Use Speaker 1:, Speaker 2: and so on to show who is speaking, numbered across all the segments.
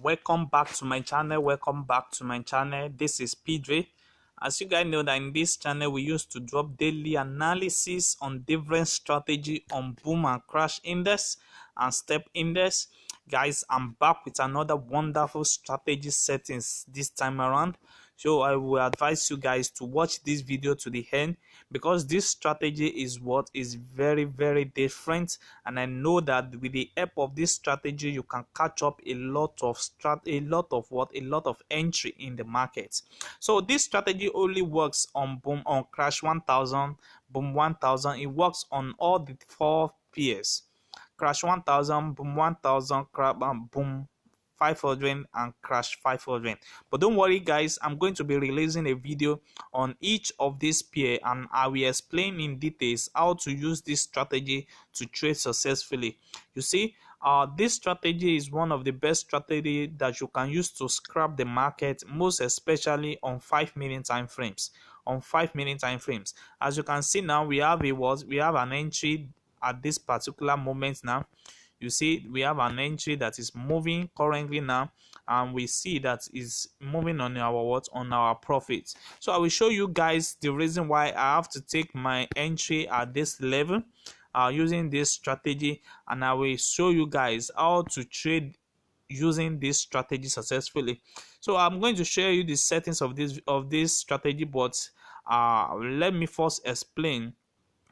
Speaker 1: Welcome back to my channel. This is Pedro. As you guys know, that in this channel we used to drop daily analysis on different strategy on boom and crash index and step index. Guys, I'm back with another wonderful strategy settings this time around. So I will advise you guys to watch this video to the end, because this strategy is what is very different, and I know that with the help of this strategy you can catch up a lot of entry in the market. So this strategy only works on boom, on crash 1000, boom 1000. It works on all the 4 pairs: crash 1000, boom 1000, crab and boom 500 and crash 500. But don't worry guys, I'm going to be releasing a video on each of these pair, and I will explain in details how to use this strategy to trade successfully. You see, this strategy is one of the best strategy that you can use to scrap the market, most especially on 5-minute time frames. As you can see now, we have an entry at this particular moment. Now you see we have an entry that is moving currently now, and we see that is moving on our profits. So I will show you guys the reason why I have to take my entry at this level using this strategy, and I will show you guys how to trade using this strategy successfully. So I'm going to share you the settings of this strategy, but let me first explain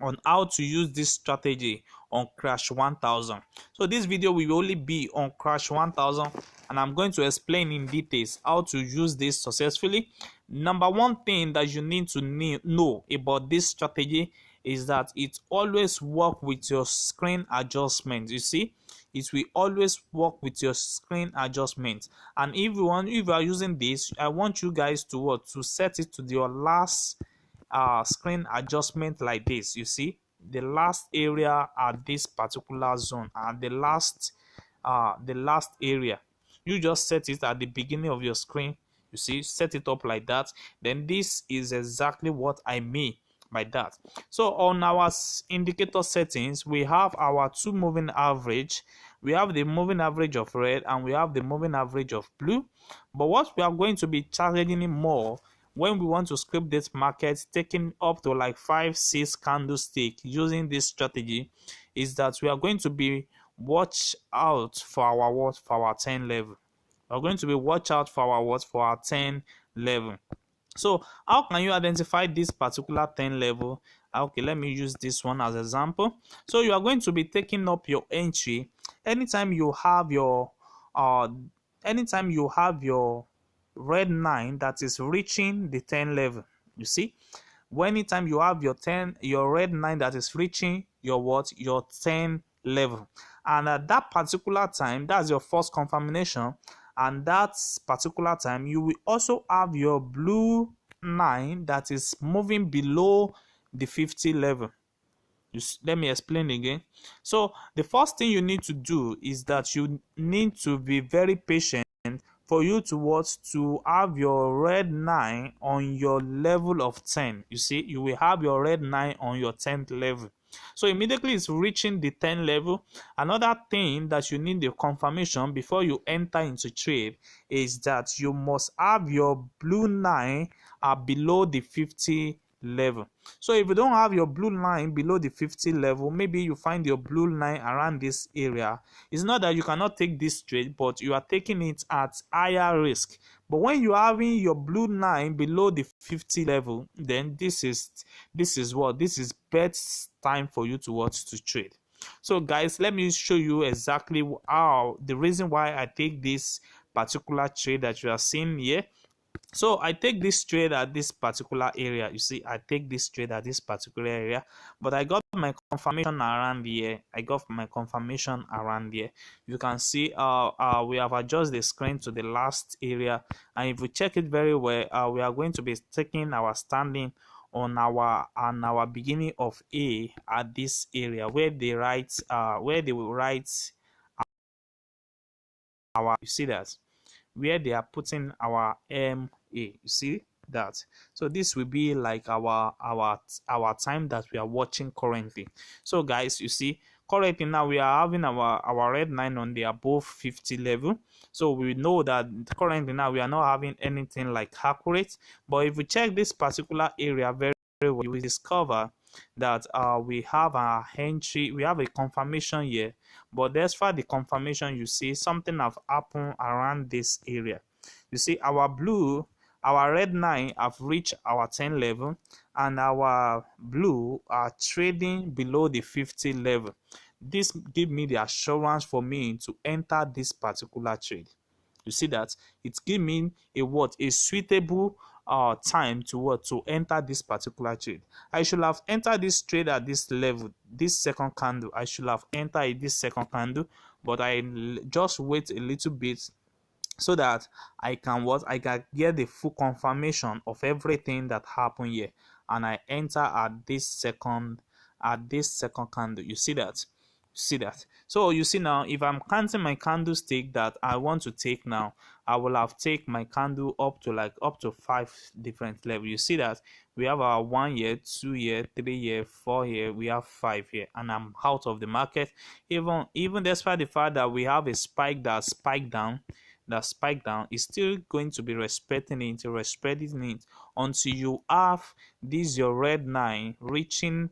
Speaker 1: on how to use this strategy on crash 1000. So this video will only be on crash 1000, and I'm going to explain in details how to use this successfully. Number one thing that you need to know about this strategy is that it always work with your screen adjustment. You see, it will always work with your screen adjustment. And if you are using this, I want you guys to set it to your last screen adjustment like this. You see, the last area at this particular zone, and the last area, you just set it at the beginning of your screen. You see, set it up like that. Then this is exactly what I mean by that. So on our indicator settings, we have our 2 moving average. We have the moving average of red, and we have the moving average of blue. But what we are going to be challenging more when we want to script this market, taking up to like 5-6 candlestick using this strategy, is that we are going to be watch out for our 10 level. We're going to be watch out for our 10 level. So how can you identify this particular 10 level? Okay, let me use this one as example. So you are going to be taking up your entry anytime you have your red 9 that is reaching the 10 level. You see, anytime you have your red 9 that is reaching your 10 level, and at that particular time, that's your first confirmation, and that particular time you will also have your blue 9 that is moving below the 50 level. Let me explain again. So the first thing you need to do is that you need to be very patient for you to have your red 9 on your level of 10. You see, you will have your red 9 on your 10th level. So immediately it's reaching the 10 level. Another thing that you need the confirmation before you enter into trade is that you must have your blue 9 below the 50 level. So if you don't have your blue line below the 50 level, maybe you find your blue line around this area. It's not that you cannot take this trade, but you are taking it at higher risk. But when you are having your blue line below the 50 level, then this is best time for you to trade. So guys, let me show you exactly how the reason why I take this particular trade that you are seeing here. So I take this trade at this particular area. You see, I take this trade at this particular area, but I got my confirmation around here. You can see we have adjusted the screen to the last area, and if we check it very well, we are going to be taking our standing on our beginning of A at this area where they will write our, you see that, where they are putting our MA. You see that? So this will be like our time that we are watching currently. So guys, you see, Currently now we are having our red line on the above 50 level, so we know that currently now we are not having anything like accurate. But if we check this particular area very, very well, you will discover that we have our entry, we have a confirmation here, but despite the confirmation, you see something have happened around this area. You see our red line have reached our 10 level, and our blue are trading below the 50 level. This give me the assurance for me to enter this particular trade. You see that it give me a suitable time to enter this particular trade. I should have entered this trade at this level, this second candle. I should have entered this second candle, but I just wait a little bit so that I can get the full confirmation of everything that happened here, and I enter at this second candle. You see that? So you see now, if I'm counting my candlestick that I want to take now, I will have take my candle up to 5 different levels. You see that we have our 1 year, 2 year, 3 year, 4 year, we have 5 here, and I'm out of the market. Even despite the fact that we have a spike that spike down, is still going to be respecting it until you have this your red line reaching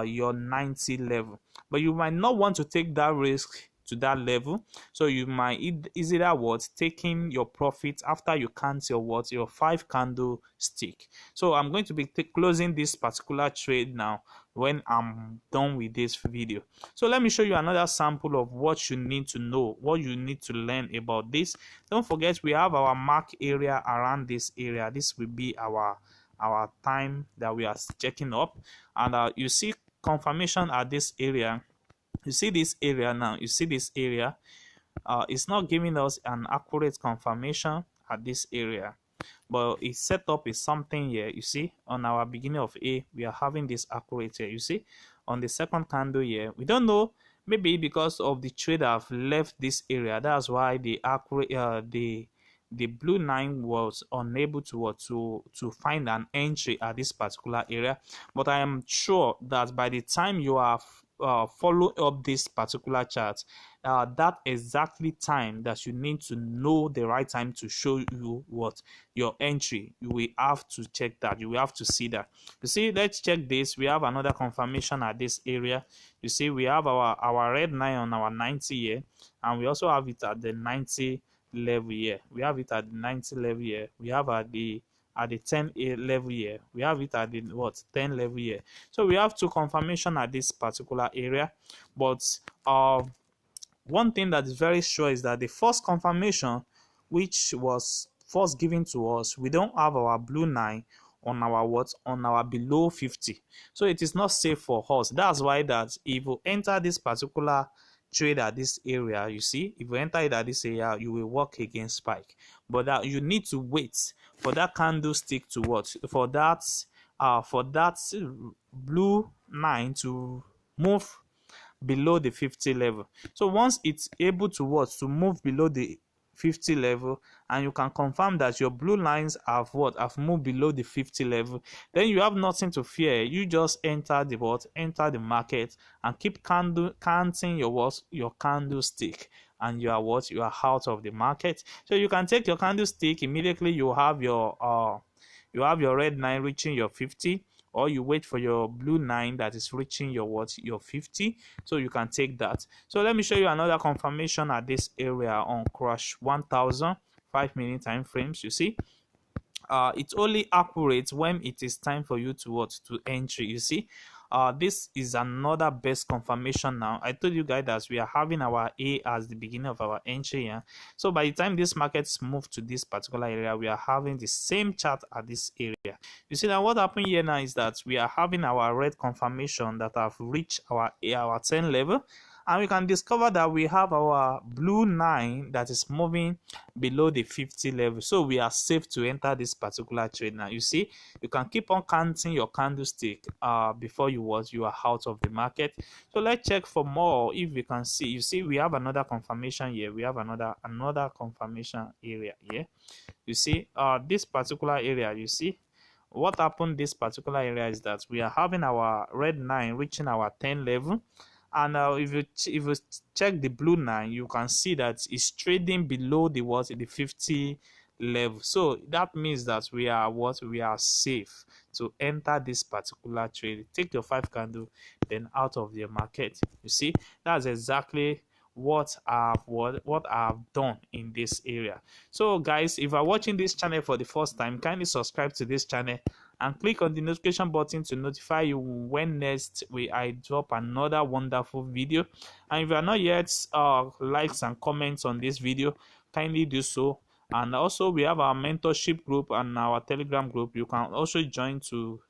Speaker 1: your 90 level. But you might not want to take that risk to that level, so you might either taking your profit after you count your 5 candle stick. So I'm going to be closing this particular trade now when I'm done with this video. So let me show you another sample of what you need to know, what you need to learn about this. Don't forget, we have our mark area around this area. This will be our time that we are checking up, and you see confirmation at this area. You see this area now, it's not giving us an accurate confirmation at this area, but its setup is something here. You see, on our beginning of A, we are having this accurate here. You see, on the second candle here, we don't know, maybe because of the trade have left this area, that's why the accurate the blue line was unable to find an entry at this particular area. But I am sure that by the time you have follow up this particular chart, that exactly time that you need to know the right time to show you what your entry, you will have to check that, you will have to see that. You see, let's check this. We have another confirmation at this area. You see, we have our red line on our 90 here, and we also have it at the 90 level here. We have it at the 90 level here. We have at the 10 level here. We have it at the 10 level here. So we have 2 confirmation at this particular area. But one thing that is very sure is that the first confirmation, which was first given to us, we don't have our blue line on our below 50, so it is not safe for us. That's why that if you enter this particular trade at this area, you see, if you enter it at this area, you will work against spike. But that you need to wait for that candlestick to for that blue line to move below the 50 level. So once it's able to move below the 50 level, and you can confirm that your blue lines have moved below the 50 level, then you have nothing to fear. You just enter the market and keep counting your candlestick, and you are out of the market. So you can take your candlestick immediately. You have your red line reaching your 50, or you wait for your blue line that is reaching your 50, so you can take that. So let me show you another confirmation at this area on crush 1000 5-minute time frames. You see, it's only accurate when it is time for you to entry. You see, this is another best confirmation. Now I told you guys that we are having our A as the beginning of our entry here. So by the time this markets move to this particular area, we are having the same chart at this area. You see that what happened here now is that we are having our red confirmation that have reached our 10 level, and we can discover that we have our blue line that is moving below the 50 level. So we are safe to enter this particular trade. Now you see, you can keep on counting your candlestick before you are out of the market. So let's check for more. If we can see, you see, we have another confirmation here. We have another confirmation area here. You see, this particular area, you see what happened this particular area is that we are having our red line reaching our 10 level, And if you check the blue line, you can see that it's trading below the what, the 50 level. So that means that we are safe to enter this particular trade. Take your 5 candle, then out of the market. You see, that's exactly what I've done in this area. So guys, if you're watching this channel for the first time, kindly subscribe to this channel and click on the notification button to notify you when next I drop another wonderful video. And if you are not yet likes and comments on this video, kindly do so. And also we have our mentorship group and our Telegram group. You can also join to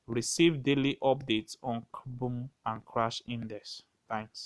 Speaker 1: receive daily updates on boom and crash index. Thanks.